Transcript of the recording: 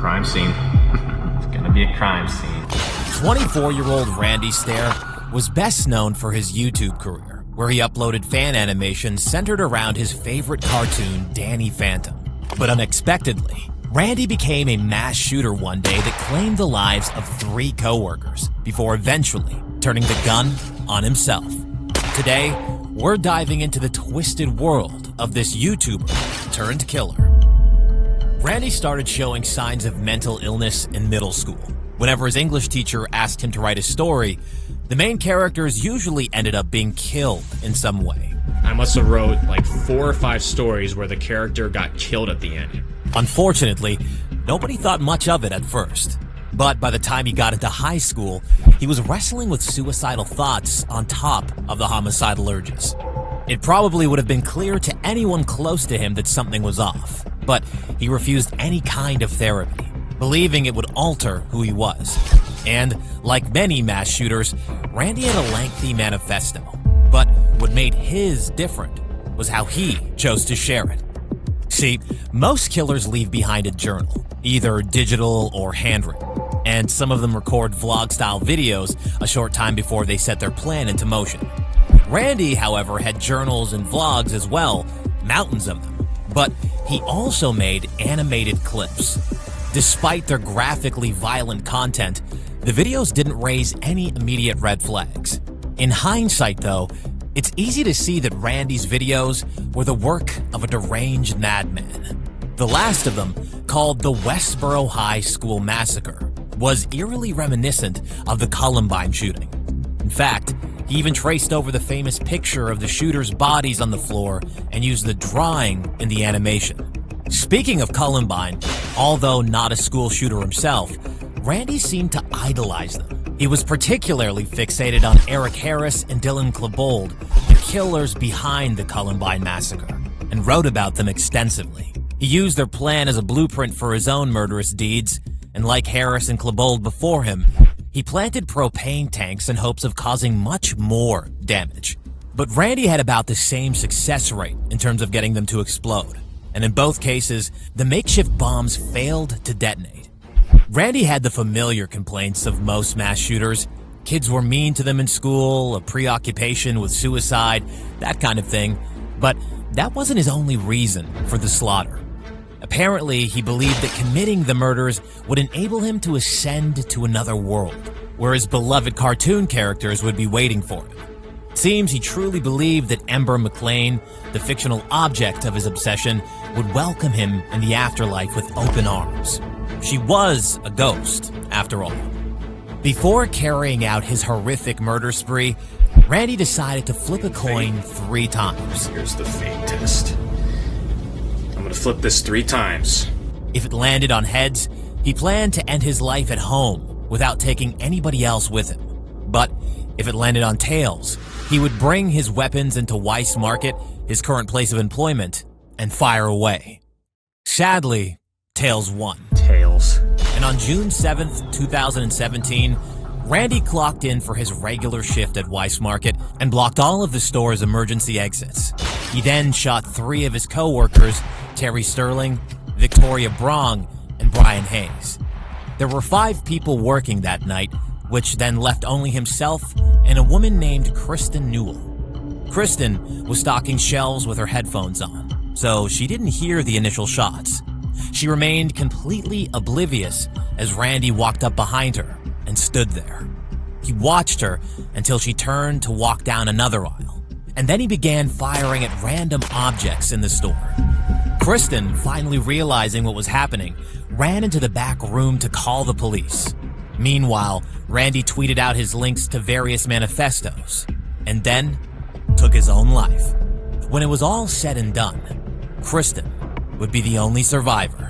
Crime scene. It's gonna be a crime scene. 24-year-old Randy Stair was best known for his YouTube career, where he uploaded fan animations centered around his favorite cartoon, Danny Phantom. But unexpectedly, Randy became a mass shooter one day that claimed the lives of 3 co-workers before eventually turning the gun on himself. Today, we're diving into the twisted world of this YouTuber turned killer. Randy started showing signs of mental illness in middle school. Whenever his English teacher asked him to write a story, the main characters usually ended up being killed in some way. I must have wrote like 4 or 5 stories where the character got killed at the end. Unfortunately, nobody thought much of it at first. But by the time he got into high school, he was wrestling with suicidal thoughts on top of the homicidal urges. It probably would have been clear to anyone close to him that something was off, but he refused any kind of therapy, believing it would alter who he was. And like many mass shooters, Randy had a lengthy manifesto. But what made his different was how he chose to share it. See, most killers leave behind a journal, either digital or handwritten, and some of them record vlog-style videos a short time before they set their plan into motion. Randy, however, had journals and vlogs as well, mountains of them, but he also made animated clips. Despite their graphically violent content, the videos didn't raise any immediate red flags. In hindsight, though, it's easy to see that Randy's videos were the work of a deranged madman. The last of them, called the Westboro High School Massacre, was eerily reminiscent of the Columbine shooting. In fact, he even traced over the famous picture of the shooters' bodies on the floor and used the drawing in the animation. Speaking of Columbine, although not a school shooter himself, Randy seemed to idolize them. He was particularly fixated on Eric Harris and Dylan Klebold, the killers behind the Columbine massacre, and wrote about them extensively. He used their plan as a blueprint for his own murderous deeds, and like Harris and Klebold before him, he planted propane tanks in hopes of causing much more damage. But Randy had about the same success rate in terms of getting them to explode, and in both cases, the makeshift bombs failed to detonate. Randy had the familiar complaints of most mass shooters. Kids were mean to them in school, a preoccupation with suicide, that kind of thing. But that wasn't his only reason for the slaughter. Apparently, he believed that committing the murders would enable him to ascend to another world, where his beloved cartoon characters would be waiting for him. It seems he truly believed that Ember McLean, the fictional object of his obsession, would welcome him in the afterlife with open arms. She was a ghost, after all. Before carrying out his horrific murder spree, Randy decided to flip a coin 3 times. Here's the fate test. I'm gonna flip this 3 times. If it landed on heads, he planned to end his life at home without taking anybody else with him. But if it landed on tails, he would bring his weapons into Weiss Market, his current place of employment, and fire away. Sadly, tails won. Tails. And on June 7th, 2017, Randy clocked in for his regular shift at Weiss Market and blocked all of the store's emergency exits. He then shot 3 of his co-workers, Terry Sterling, Victoria Brong, and Brian Hayes. There were 5 people working that night, which then left only himself and a woman named Kristen Newell. Kristen was stocking shelves with her headphones on, so she didn't hear the initial shots. She remained completely oblivious as Randy walked up behind her and stood there. He watched her until she turned to walk down another aisle, and then he began firing at random objects in the store. Kristen, finally realizing what was happening, ran into the back room to call the police. Meanwhile, Randy tweeted out his links to various manifestos, and then took his own life. When it was all said and done, Kristen would be the only survivor.